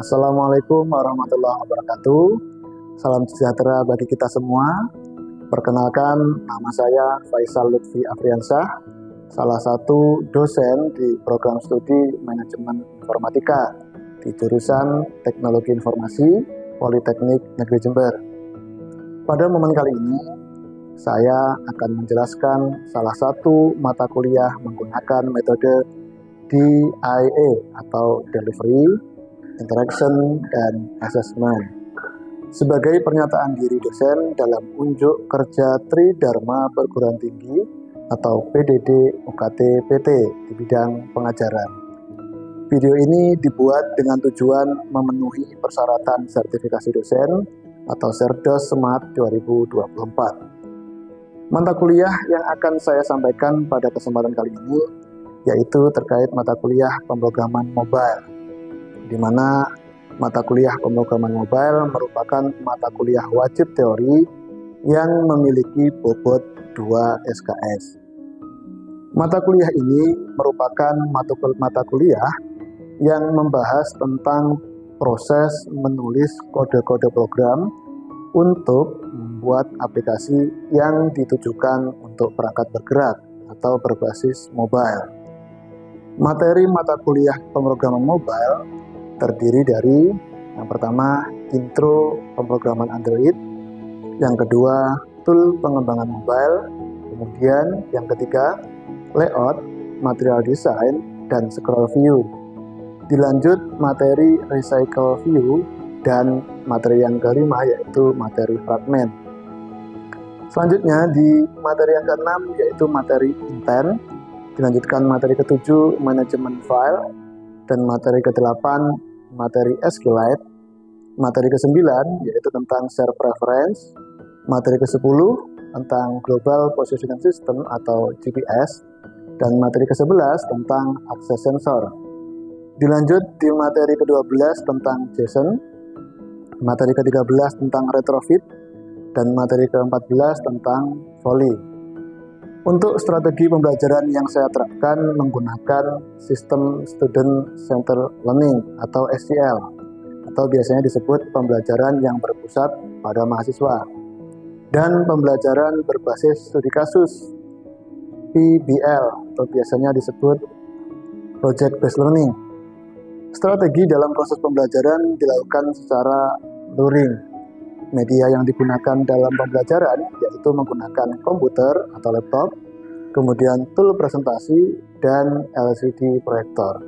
Assalamualaikum warahmatullahi wabarakatuh. Salam sejahtera bagi kita semua. Perkenalkan, nama saya Faisal Lutfi Afriansyah, salah satu dosen di program studi Manajemen Informatika di jurusan Teknologi Informasi Politeknik Negeri Jember. Pada momen kali ini, saya akan menjelaskan salah satu mata kuliah menggunakan metode DIA atau Delivery, Interaction, dan Assessment sebagai pernyataan diri dosen dalam unjuk kerja Tridharma Perguruan Tinggi atau PDD UKT PT di bidang pengajaran. Video ini dibuat dengan tujuan memenuhi persyaratan sertifikasi dosen atau Serdos Smart 2024. Mata kuliah yang akan saya sampaikan pada kesempatan kali ini yaitu terkait mata kuliah pemrograman mobile, di mana mata kuliah pemrograman mobile merupakan mata kuliah wajib teori yang memiliki bobot 2 SKS. Mata kuliah ini merupakan mata kuliah yang membahas tentang proses menulis kode-kode program untuk membuat aplikasi yang ditujukan untuk perangkat bergerak atau berbasis mobile. Materi mata kuliah pemrograman mobile terdiri dari yang pertama intro pemrograman Android, yang kedua tool pengembangan mobile, kemudian yang ketiga layout, material design, dan scroll view. Dilanjut materi recycle view dan materi yang kelima yaitu materi fragment. Selanjutnya di materi yang keenam yaitu materi intent, dilanjutkan materi ketujuh manajemen file, dan materi ke-8 materi SQLite, materi ke-9 yaitu tentang share preference, materi ke-10 tentang global positioning system atau GPS, dan materi ke-11 tentang access sensor. Dilanjut di materi ke-12 tentang JSON, materi ke-13 tentang retrofit, dan materi ke-14 tentang volley. Untuk strategi pembelajaran yang saya terapkan menggunakan sistem Student Centered Learning atau SCL, atau biasanya disebut pembelajaran yang berpusat pada mahasiswa, dan pembelajaran berbasis studi kasus PBL atau biasanya disebut Project Based Learning. Strategi dalam proses pembelajaran dilakukan secara luring. Media yang digunakan dalam pembelajaran yaitu menggunakan komputer atau laptop, kemudian tool presentasi, dan LCD proyektor.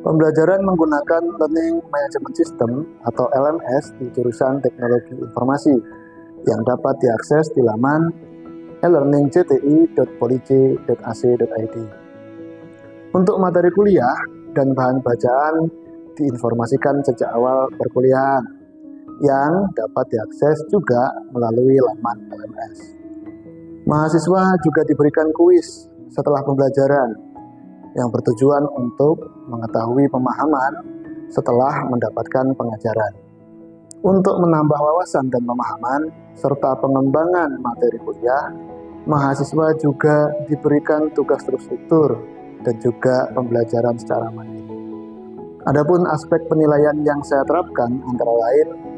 Pembelajaran menggunakan Learning Management System atau LMS di jurusan Teknologi Informasi yang dapat diakses di laman elearningjti.polij.ac.id. Untuk materi kuliah dan bahan bacaan diinformasikan sejak awal perkuliahan yang dapat diakses juga melalui laman LMS. Mahasiswa juga diberikan kuis setelah pembelajaran yang bertujuan untuk mengetahui pemahaman setelah mendapatkan pengajaran. Untuk menambah wawasan dan pemahaman serta pengembangan materi kuliah, mahasiswa juga diberikan tugas terstruktur dan juga pembelajaran secara mandiri. Adapun aspek penilaian yang saya terapkan antara lain,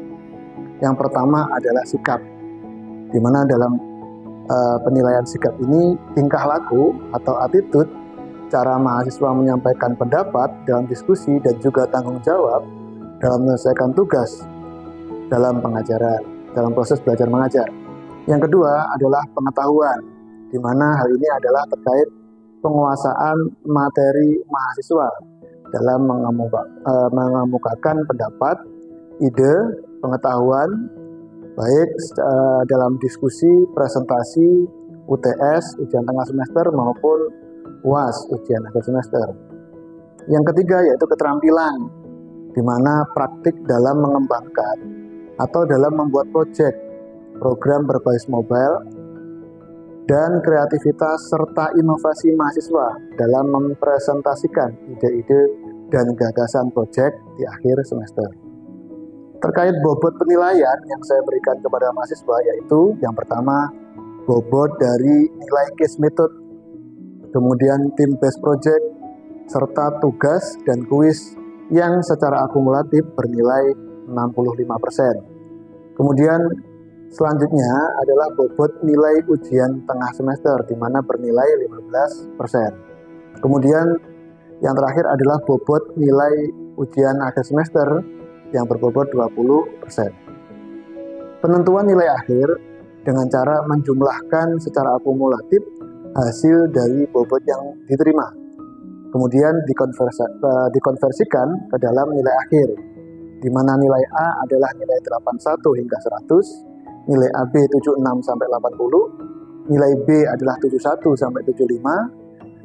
yang pertama adalah sikap, di mana dalam penilaian sikap ini tingkah laku atau attitude, cara mahasiswa menyampaikan pendapat dalam diskusi dan juga tanggung jawab dalam menyelesaikan tugas dalam pengajaran, dalam proses belajar mengajar. Yang kedua adalah pengetahuan, di mana hal ini adalah terkait penguasaan materi mahasiswa dalam mengemukakan pendapat, ide, pengetahuan, baik dalam diskusi, presentasi, UTS, ujian tengah semester, maupun UAS, ujian akhir semester. Yang ketiga yaitu keterampilan, di mana praktik dalam mengembangkan atau dalam membuat program berbasis mobile, dan kreativitas serta inovasi mahasiswa dalam mempresentasikan ide-ide dan gagasan proyek di akhir semester. Terkait bobot penilaian yang saya berikan kepada mahasiswa yaitu yang pertama bobot dari nilai case method, kemudian tim based project, serta tugas dan kuis yang secara akumulatif bernilai 65%. Kemudian selanjutnya adalah bobot nilai ujian tengah semester di mana bernilai 15%. Kemudian yang terakhir adalah bobot nilai ujian akhir semester yang berbobot 20%. Penentuan nilai akhir dengan cara menjumlahkan secara akumulatif hasil dari bobot yang diterima. Kemudian dikonversikan ke dalam nilai akhir, di mana nilai A adalah nilai 81 hingga 100, nilai AB 76 sampai 80, nilai B adalah 71 sampai 75,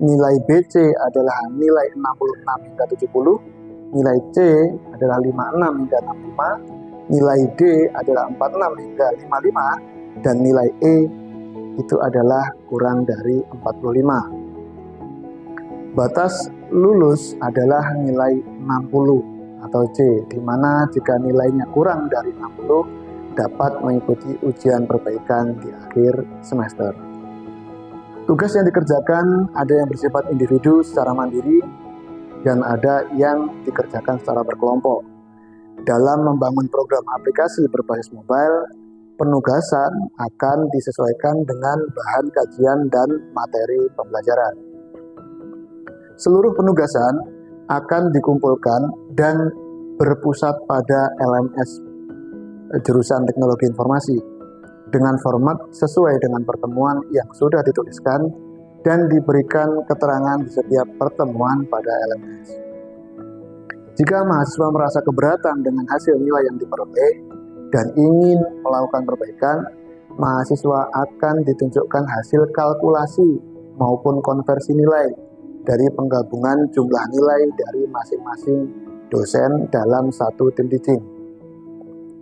nilai BC adalah nilai 66 hingga 70, nilai C adalah 56 hingga 65, nilai D adalah 46 hingga 55, dan nilai E itu adalah kurang dari 45. Batas lulus adalah nilai 60 atau C, di mana jika nilainya kurang dari 60 dapat mengikuti ujian perbaikan di akhir semester. Tugas yang dikerjakan ada yang bersifat individu secara mandiri dan ada yang dikerjakan secara berkelompok. Dalam membangun program aplikasi berbasis mobile, penugasan akan disesuaikan dengan bahan kajian dan materi pembelajaran. Seluruh penugasan akan dikumpulkan dan berpusat pada LMS jurusan Teknologi Informasi dengan format sesuai dengan pertemuan yang sudah dituliskan dan diberikan keterangan di setiap pertemuan pada LMS. Jika mahasiswa merasa keberatan dengan hasil nilai yang diperoleh dan ingin melakukan perbaikan, mahasiswa akan ditunjukkan hasil kalkulasi maupun konversi nilai dari penggabungan jumlah nilai dari masing-masing dosen dalam satu tim teaching,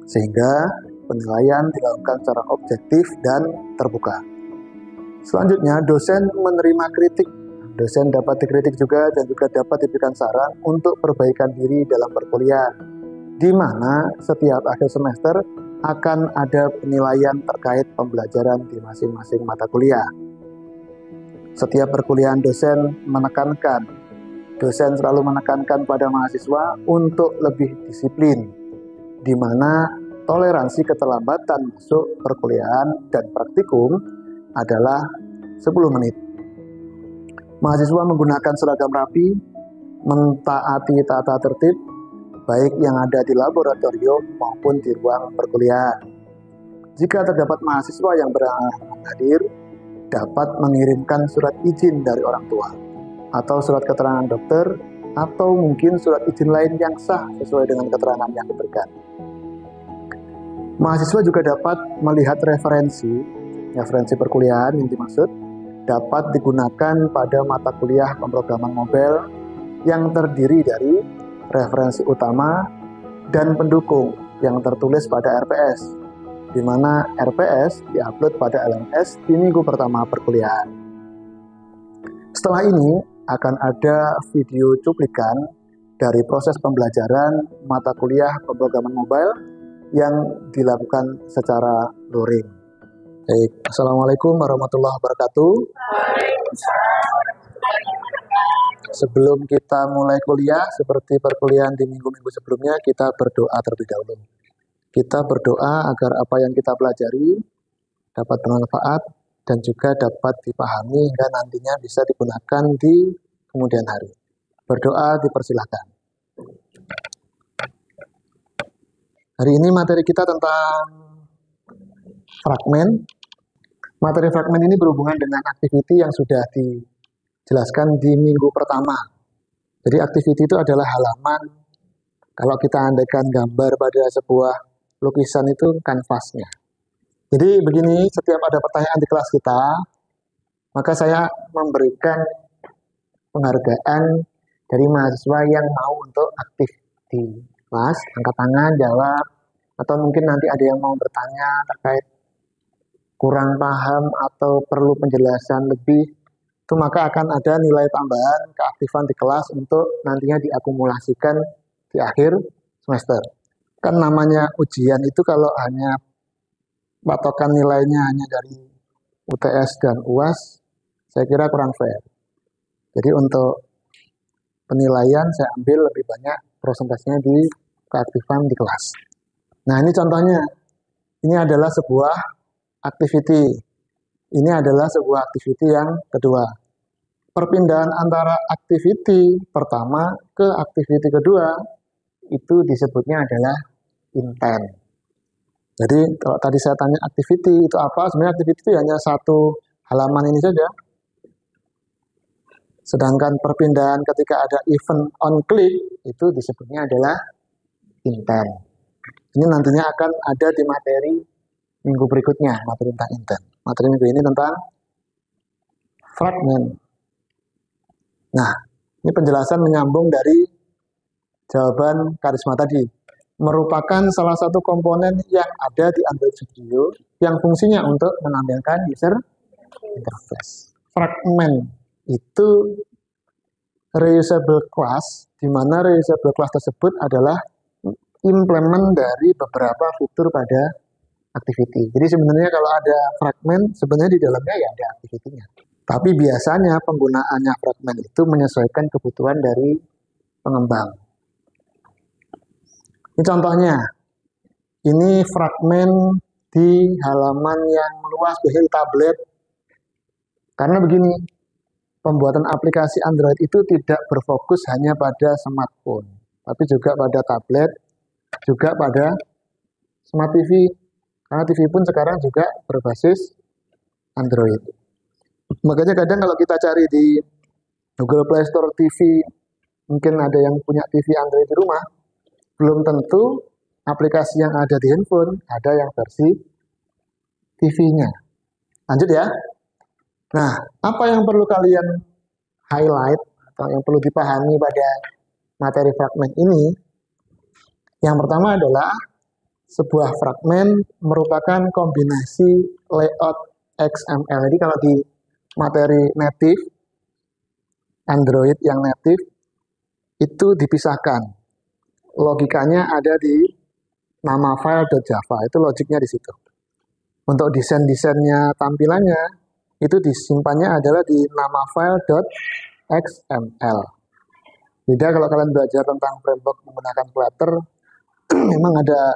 sehingga penilaian dilakukan secara objektif dan terbuka. Selanjutnya, dosen menerima kritik. Dosen dapat dikritik juga dan juga dapat diberikan saran untuk perbaikan diri dalam perkuliahan, di mana setiap akhir semester akan ada penilaian terkait pembelajaran di masing-masing mata kuliah. Setiap perkuliahan dosen selalu menekankan pada mahasiswa untuk lebih disiplin, di mana toleransi keterlambatan masuk perkuliahan dan praktikum adalah 10 menit. Mahasiswa menggunakan seragam rapi, mentaati tata tertib, baik yang ada di laboratorium maupun di ruang perkuliahan. Jika terdapat mahasiswa yang berhalangan hadir, dapat mengirimkan surat izin dari orang tua, atau surat keterangan dokter, atau mungkin surat izin lain yang sah sesuai dengan keterangan yang diberikan. Mahasiswa juga dapat melihat referensi perkuliahan yang dimaksud, dapat digunakan pada mata kuliah pemrograman mobile yang terdiri dari referensi utama dan pendukung yang tertulis pada RPS, di mana RPS diupload pada LMS di minggu pertama perkuliahan. Setelah ini akan ada video cuplikan dari proses pembelajaran mata kuliah pemrograman mobile yang dilakukan secara luring. Baik, Assalamualaikum warahmatullahi wabarakatuh. Sebelum kita mulai kuliah, seperti perkuliahan di minggu-minggu sebelumnya, kita berdoa terlebih dahulu. Kita berdoa agar apa yang kita pelajari dapat bermanfaat dan juga dapat dipahami hingga nantinya bisa digunakan di kemudian hari. Berdoa dipersilahkan. Hari ini materi kita tentang fragmen. Materi fragmen ini berhubungan dengan activity yang sudah dijelaskan di minggu pertama. Jadi activity itu adalah halaman, kalau kita andaikan gambar pada sebuah lukisan itu kanvasnya. Jadi begini, setiap ada pertanyaan di kelas kita, maka saya memberikan penghargaan dari mahasiswa yang mau untuk aktif di kelas, angkat tangan, jawab, atau mungkin nanti ada yang mau bertanya terkait kurang paham atau perlu penjelasan lebih, itu maka akan ada nilai tambahan keaktifan di kelas untuk nantinya diakumulasikan di akhir semester. Kan namanya ujian itu kalau hanya patokan nilainya hanya dari UTS dan UAS, saya kira kurang fair. Jadi untuk penilaian saya ambil lebih banyak prosentasenya di keaktifan di kelas. Nah, ini contohnya. Ini adalah sebuah activity. Ini adalah sebuah activity yang kedua. Perpindahan antara activity pertama ke activity kedua itu disebutnya adalah intent. Jadi kalau tadi saya tanya activity itu apa, sebenarnya activity itu hanya satu halaman ini saja. Sedangkan perpindahan ketika ada event on click itu disebutnya adalah intent. Ini nantinya akan ada di materi minggu berikutnya, materi tentang intent. Materi minggu ini tentang fragment. Nah, ini penjelasan menyambung dari jawaban Karisma tadi. Merupakan salah satu komponen yang ada di Android Studio yang fungsinya untuk menampilkan user interface. Fragment itu reusable class, di mana reusable class tersebut adalah implement dari beberapa fitur pada activity. Jadi sebenarnya kalau ada fragment, sebenarnya di dalamnya ya ada activity-nya. Tapi biasanya penggunaannya fragment itu menyesuaikan kebutuhan dari pengembang. Ini contohnya. Ini fragment di halaman yang luas, biasanya di tablet. Karena begini, pembuatan aplikasi Android itu tidak berfokus hanya pada smartphone, tapi juga pada tablet, juga pada smart TV. Karena TV pun sekarang juga berbasis Android. Makanya kadang kalau kita cari di Google Play Store TV, mungkin ada yang punya TV Android di rumah, belum tentu aplikasi yang ada di handphone ada yang versi TV-nya. Lanjut ya. Nah, apa yang perlu kalian highlight atau yang perlu dipahami pada materi fragment ini? Yang pertama adalah sebuah fragment merupakan kombinasi layout XML. Jadi kalau di materi native, Android yang native, itu dipisahkan. Logikanya ada di nama file.java, itu logiknya di situ. Untuk desain-desainnya, tampilannya, itu disimpannya adalah di nama file.xml. Beda kalau kalian belajar tentang framework menggunakan Flutter, memang ada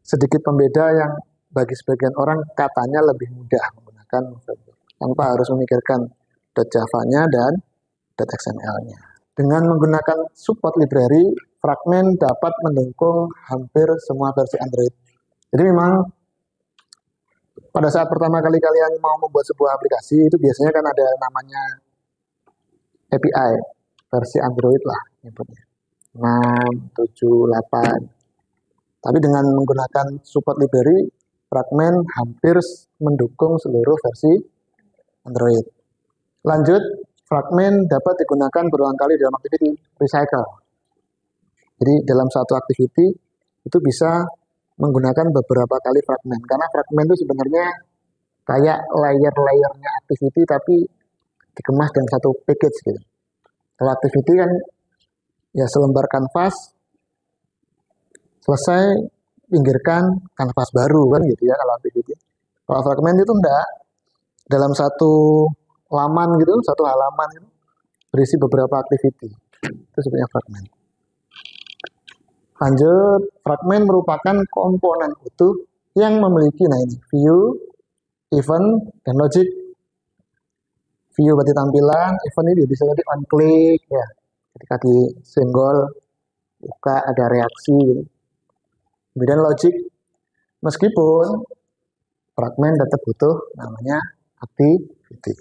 sedikit pembeda yang bagi sebagian orang katanya lebih mudah menggunakan framework, tanpa harus memikirkan .java-nya dan .xml-nya. Dengan menggunakan support library, fragment dapat mendukung hampir semua versi Android. Jadi memang pada saat pertama kali kalian mau membuat sebuah aplikasi, itu biasanya kan ada namanya API, versi Android lah nyebutnya. 6, 7, 8. Tapi dengan menggunakan support library, fragment hampir mendukung seluruh versi Android. Lanjut, fragment dapat digunakan berulang kali dalam activity recycle. Jadi dalam satu activity itu bisa menggunakan beberapa kali fragment. Karena fragment itu sebenarnya kayak layer-layernya activity tapi dikemas dalam satu package gitu. Kalau activity kan ya selembar kanvas, selesai, pinggirkan kanvas baru kan gitu ya kalau activity. Kalau fragment itu enggak, dalam satu laman gitu, satu halaman itu berisi beberapa activity. Itu sebenarnya fragment. Lanjut, fragment merupakan komponen utuh yang memiliki view, event, dan logic. View berarti tampilan, event ini bisa jadi on click ya. Ketika disenggol, buka ada reaksi gitu. Kemudian logic, meskipun fragment tetap butuh namanya activity.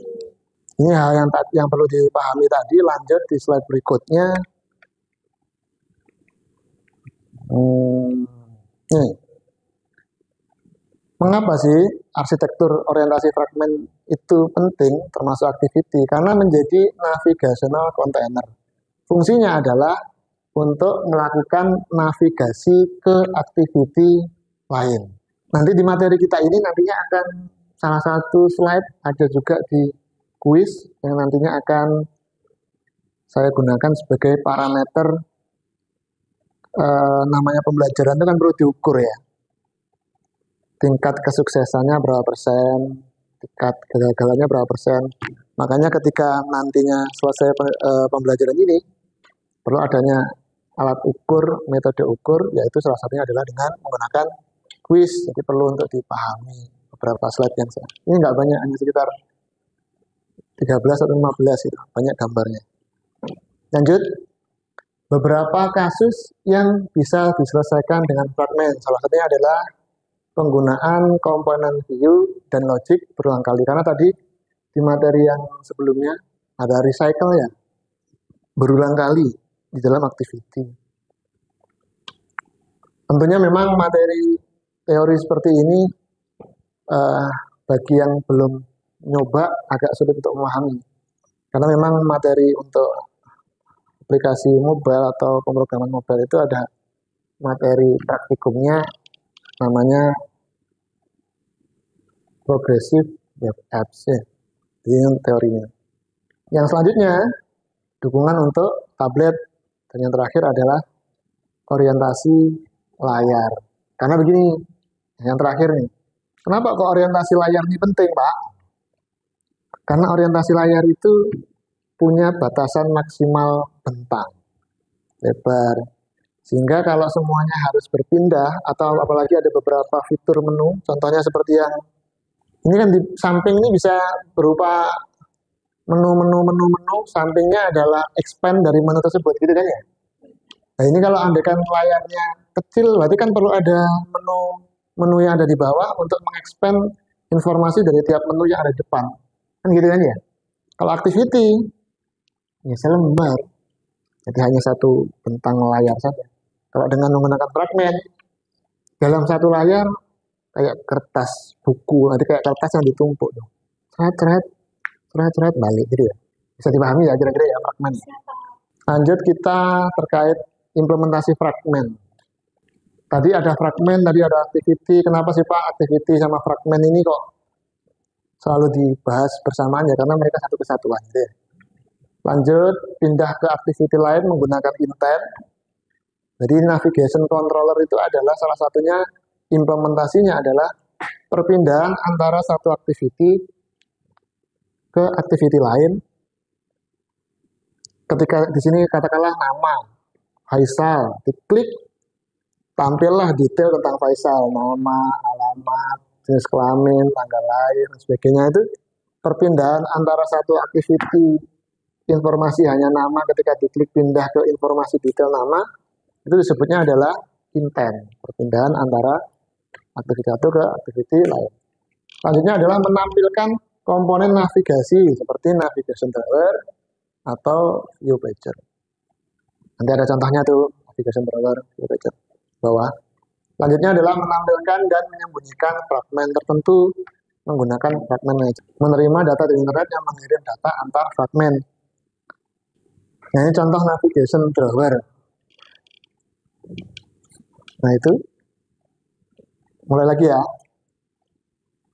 Ini hal yang perlu dipahami tadi. Lanjut di slide berikutnya. Nih, mengapa sih arsitektur orientasi fragment itu penting termasuk activity? Karena menjadi navigational container. Fungsinya adalah untuk melakukan navigasi ke activity lain. Nanti di materi kita ini nantinya akan salah satu slide ada juga di quiz yang nantinya akan saya gunakan sebagai parameter. Namanya pembelajaran itu kan perlu diukur ya. Tingkat kesuksesannya berapa persen, tingkat kegagalannya berapa persen. Makanya ketika nantinya selesai pembelajaran ini, perlu adanya alat ukur, metode ukur, yaitu salah satunya adalah dengan menggunakan kuis. Jadi perlu untuk dipahami beberapa slide yang saya. Ini nggak banyak, hanya sekitar 13 atau 15 itu, banyak gambarnya. Lanjut, beberapa kasus yang bisa diselesaikan dengan fragmen. Salah satunya adalah penggunaan komponen view dan logic berulang kali. Karena tadi di materi yang sebelumnya ada recycle ya, berulang kali di dalam activity. Tentunya memang materi teori seperti ini bagi yang belum nyoba agak sulit untuk memahami. Karena memang materi untuk aplikasi mobile atau pemrograman mobile itu ada materi praktikumnya namanya progressive web apps ya. Ini teorinya. Yang selanjutnya dukungan untuk tablet, dan yang terakhir adalah orientasi layar. Karena begini, yang terakhir nih, kenapa kok orientasi layar ini penting, Pak? Karena orientasi layar itu punya batasan maksimal bentang, lebar. Sehingga kalau semuanya harus berpindah, atau apalagi ada beberapa fitur menu, contohnya seperti yang ini kan di samping ini bisa berupa menu, sampingnya adalah expand dari menu tersebut, gitu kan ya? Nah ini kalau andaikan layarnya kecil, berarti kan perlu ada menu yang ada di bawah untuk mengexpand informasi dari tiap menu yang ada di depan. Kan gitu kan ya? Kalau activity, ya selembar, jadi hanya satu bentang layar saja. Kalau dengan menggunakan fragmen, dalam satu layar, kayak kertas buku, nanti kayak kertas yang ditumpuk. Ceret, balik gitu ya. Bisa dipahami ya kira-kira ya fragmen. Lanjut kita terkait implementasi fragmen. Tadi ada fragmen, tadi ada activity. Kenapa sih Pak activity sama fragmen ini kok selalu dibahas bersamaan ya? Karena mereka satu kesatuan gitu ya. Lanjut, pindah ke activity lain menggunakan intent. Jadi navigation controller itu adalah salah satunya, implementasinya adalah perpindahan antara satu activity ke activity lain. Ketika di sini katakanlah nama Faisal, diklik, tampillah detail tentang Faisal, nama, alamat, jenis kelamin, tanggal lahir, dan sebagainya. Itu perpindahan antara satu activity informasi hanya nama, ketika diklik pindah ke informasi detail nama, itu disebutnya adalah intent, perpindahan antara aktivitas satu ke aktiviti lain. Selanjutnya adalah menampilkan komponen navigasi seperti navigation drawer atau view pager. Nanti ada contohnya tuh, navigation drawer, view pager bawah. Selanjutnya adalah menampilkan dan menyembunyikan fragmen tertentu menggunakan fragmen manager. Menerima data dari internet yang mengirim data antar fragmen. Nah ini contoh navigation drawer. Nah itu, mulai lagi ya.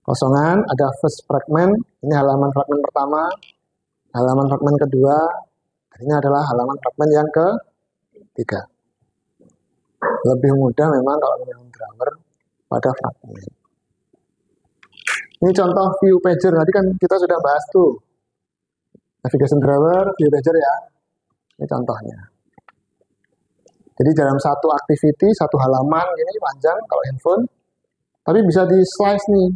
Kosongan, ada first fragment, ini halaman fragmen pertama, halaman fragmen kedua, dan ini adalah halaman fragmen yang ketiga. Lebih mudah memang kalau menggunakan drawer pada fragmen. Ini contoh view pager, tadi kan kita sudah bahas tuh. Navigation drawer, view pager ya. Ini contohnya. Jadi dalam satu activity, satu halaman ini panjang kalau handphone, tapi bisa di slice nih.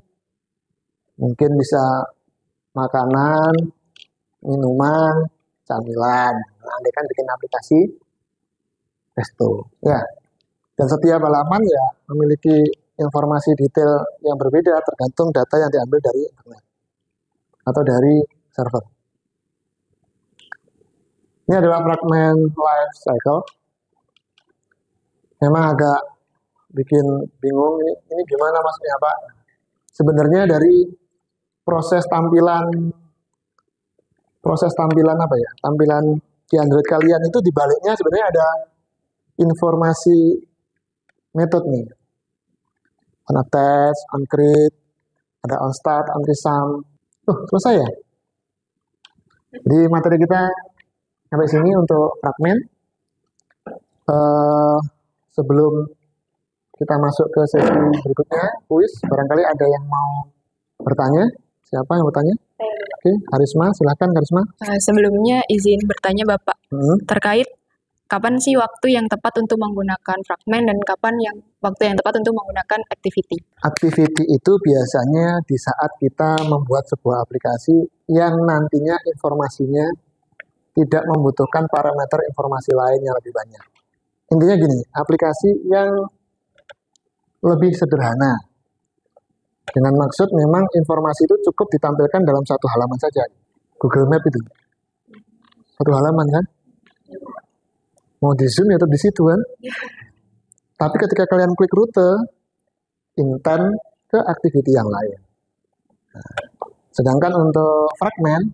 Mungkin bisa makanan, minuman, camilan. Nah, Anda kan bikin aplikasi resto. Ya. Dan setiap halaman ya memiliki informasi detail yang berbeda tergantung data yang diambil dari internet atau dari server. Ini adalah fragmen life cycle. Memang agak bikin bingung ini gimana maksudnya Pak? Sebenarnya dari proses tampilan apa ya? Tampilan di Android kalian itu di baliknya sebenarnya ada informasi metode nih. On attach, on create, ada on start, on resum. Selesai ya? Jadi materi kita sampai sini untuk fragmen. Sebelum kita masuk ke sesi berikutnya, kuis, barangkali ada yang mau bertanya. Siapa yang bertanya? Oke, Karisma, silahkan Karisma. Sebelumnya izin bertanya Bapak, terkait kapan sih waktu yang tepat untuk menggunakan fragmen dan kapan yang waktu yang tepat untuk menggunakan activity? Activity itu biasanya di saat kita membuat sebuah aplikasi yang nantinya informasinya tidak membutuhkan parameter informasi lain yang lebih banyak. Intinya gini, aplikasi yang lebih sederhana. Dengan maksud memang informasi itu cukup ditampilkan dalam satu halaman saja. Google Map itu. Satu halaman kan? Mau di zoom ya tetap di situ kan? Tapi ketika kalian klik rute, intent ke activity yang lain. Nah, sedangkan untuk fragmen,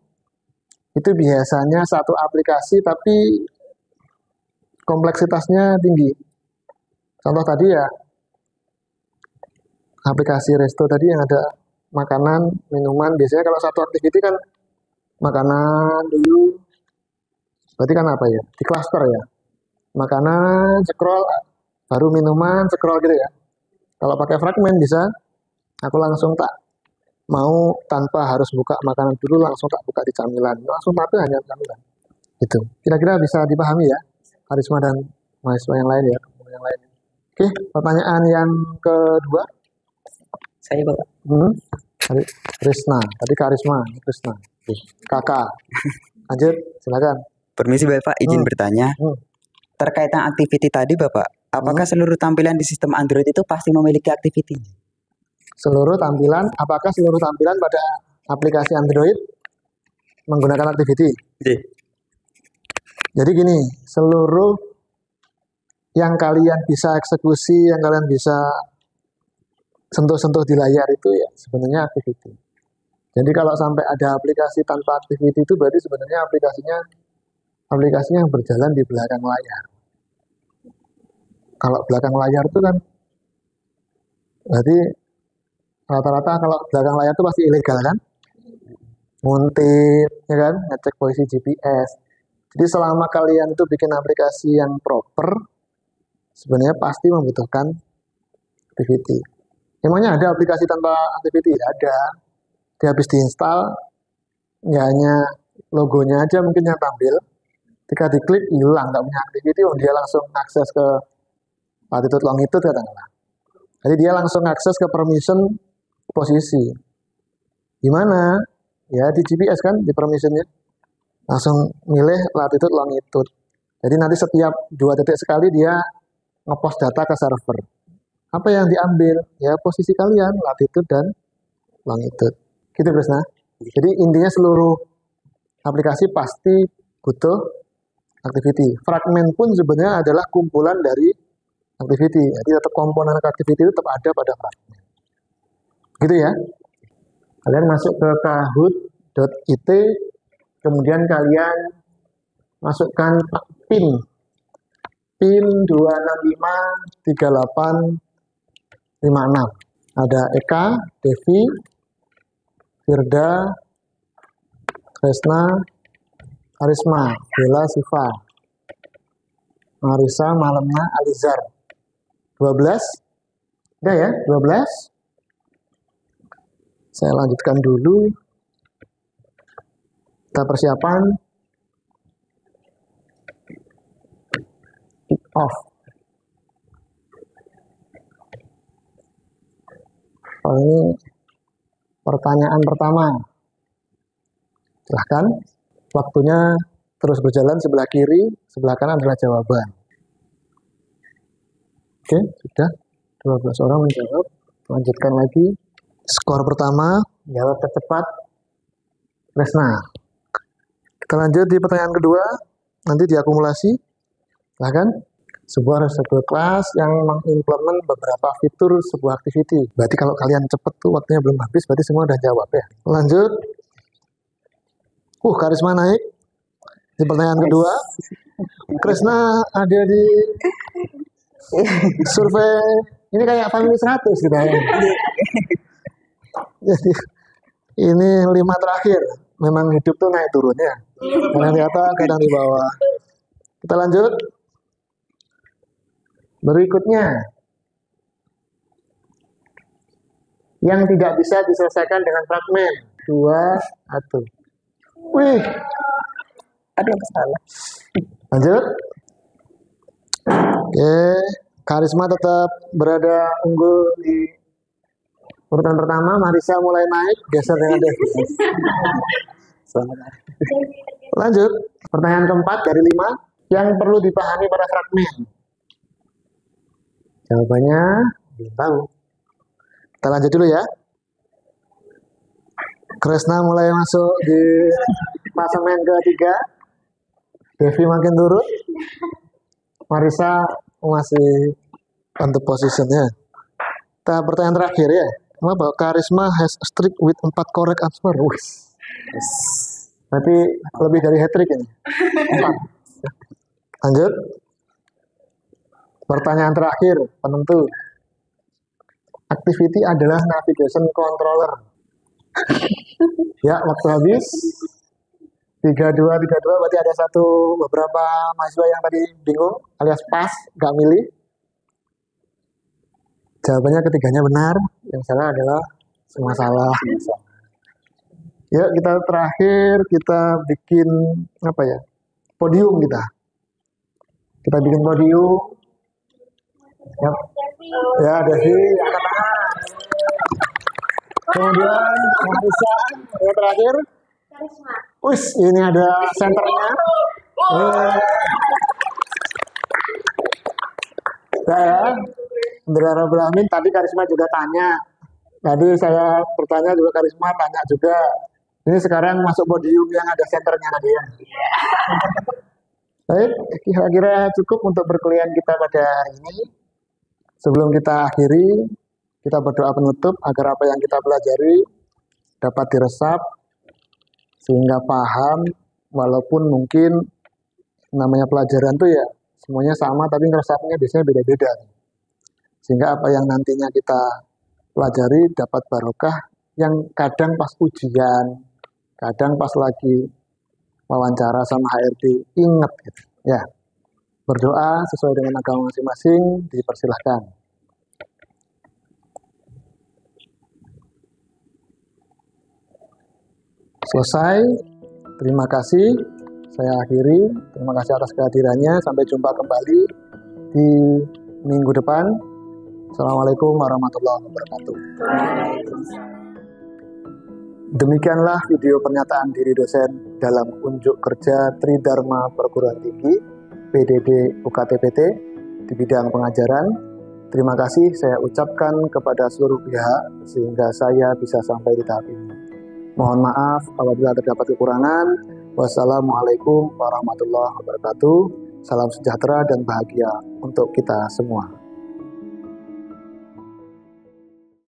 itu biasanya satu aplikasi tapi kompleksitasnya tinggi. Contoh tadi ya, aplikasi resto tadi yang ada makanan, minuman. Biasanya kalau satu activity kan makanan dulu, berarti kan apa ya? Di cluster ya. Makanan, scroll, baru minuman, scroll gitu ya. Kalau pakai fragmen bisa, aku langsung tak mau tanpa harus buka makanan dulu, langsung tak buka di camilan. Langsung tapi hanya camilan. Gitu. Kira-kira bisa dipahami ya, Karisma dan mahasiswa yang lain ya. Yang lain. Oke, pertanyaan yang kedua. Saya Bapak. Krisna, tadi Karisma, Krisna. Kakak. Lanjut, silakan. Permisi Bapak, izin bertanya. Terkait dengan activity tadi Bapak, apakah seluruh tampilan di sistem Android itu pasti memiliki activity? Apakah seluruh tampilan pada aplikasi Android menggunakan activity? Jadi gini, seluruh yang kalian bisa eksekusi, yang kalian bisa sentuh-sentuh di layar itu ya sebenarnya activity. Jadi kalau sampai ada aplikasi tanpa activity itu berarti sebenarnya aplikasinya yang berjalan di belakang layar. Kalau belakang layar itu kan berarti rata-rata kalau belakang layar itu pasti ilegal kan? Nguntit, ya kan? Ngecek posisi GPS. Jadi selama kalian itu bikin aplikasi yang proper, sebenarnya pasti membutuhkan activity. Emangnya ada aplikasi tanpa activity? Ada. Dia habis diinstal, ya hanya logonya aja mungkin yang tampil. Ketika diklik, hilang, nggak punya activity, dia langsung akses ke latitude longitude katakanlah. Jadi dia langsung akses ke permission posisi. Gimana? Ya di GPS kan, di permissionnya. Langsung milih latitude longitude. Jadi nanti setiap 2 detik sekali dia ngepost data ke server. Apa yang diambil? Ya posisi kalian, latitude dan longitude. Gitu Krisna. Jadi intinya seluruh aplikasi pasti butuh activity. Fragmen pun sebenarnya adalah kumpulan dari activity. Jadi tetap komponen activity itu tetap ada pada fragmen. Gitu ya. Kalian masuk ke kahoot.it, kemudian kalian masukkan PIN 2653856. Ada Eka, Devi, Firda, Kresna, Karisma, Bella, Siva, Marisa, Malemna, Alizar. 12. Udah ya, 12. Saya lanjutkan dulu. Kita persiapan. Kick off. Oh, ini pertanyaan pertama. Silahkan. Waktunya terus berjalan sebelah kiri, sebelah kanan adalah jawaban. Oke, sudah 12 orang menjawab. Lanjutkan lagi. Skor pertama, jawab tercepat Kresna. Kita lanjut di pertanyaan kedua, nanti diakumulasi. Silahkan. Sebuah research class yang mengimplement beberapa fitur sebuah activity. Berarti kalau kalian cepet tuh waktunya belum habis, berarti semua udah jawab ya. Lanjut. Karisma naik. Di pertanyaan kedua, Kresna ada di survei, ini kayak family 100 gitu ya. Jadi ini 5 terakhir. Memang hidup tuh naik turunnya. Kadang di atas, kadang di bawah. Kita lanjut. Berikutnya, yang tidak bisa diselesaikan dengan fragmen. 2, 1. Wih, Ada yang salah. Lanjut. Oke, Karisma tetap berada unggul di urutan pertama. Marisa mulai naik, geser dengan Devi. Selamat. Lanjut, pertanyaan keempat dari 5 yang perlu dipahami pada fragmen. Jawabannya belum tahu. Kita lanjut dulu ya. Kresna mulai masuk di klasemen ketiga. Devi makin turun. Marisa masih on the position-nya. Kita pertanyaan terakhir ya. Kenapa? Karisma has a streak with 4 correct answer. Yes. Berarti lebih dari hat-trick ini. 4. Lanjut. Pertanyaan terakhir, penentu. Activity adalah navigation controller. Ya, waktu habis. 32 berarti ada beberapa mahasiswa yang tadi bingung alias pas, nggak milih. Jawabannya ketiganya benar, yang salah adalah semua salah. Ya, kita terakhir kita bikin apa ya? Podium kita. Kita bikin podium. Ya, Devi angkat tangan. Kemudian Marisa, yang terakhir. Wis, ini ada senternya. Ya, Alhamdulillah, tadi Karisma juga tanya. Tadi saya bertanya juga, Karisma tanya juga. Ini sekarang masuk podium yang ada senternya tadi ya. Baik, kira-kira cukup untuk perkuliahan kita pada hari ini. Sebelum kita akhiri, kita berdoa penutup agar apa yang kita pelajari dapat diresap sehingga paham, walaupun mungkin namanya pelajaran tuh ya semuanya sama, tapi ngeresapnya biasanya beda-beda. Sehingga apa yang nantinya kita pelajari dapat barokah, yang kadang pas ujian, kadang pas lagi wawancara sama HRD, ingat gitu. Ya, berdoa sesuai dengan agama masing-masing, dipersilahkan. Selesai, terima kasih. Saya akhiri, terima kasih atas kehadirannya. Sampai jumpa kembali di minggu depan. Assalamualaikum warahmatullahi wabarakatuh. Demikianlah video pernyataan diri dosen dalam unjuk kerja Tridharma Perguruan Tinggi PDD UKTPT di bidang pengajaran. Terima kasih saya ucapkan kepada seluruh pihak sehingga saya bisa sampai di tahap ini. Mohon maaf apabila terdapat kekurangan. Wassalamualaikum warahmatullahi wabarakatuh. Salam sejahtera dan bahagia untuk kita semua.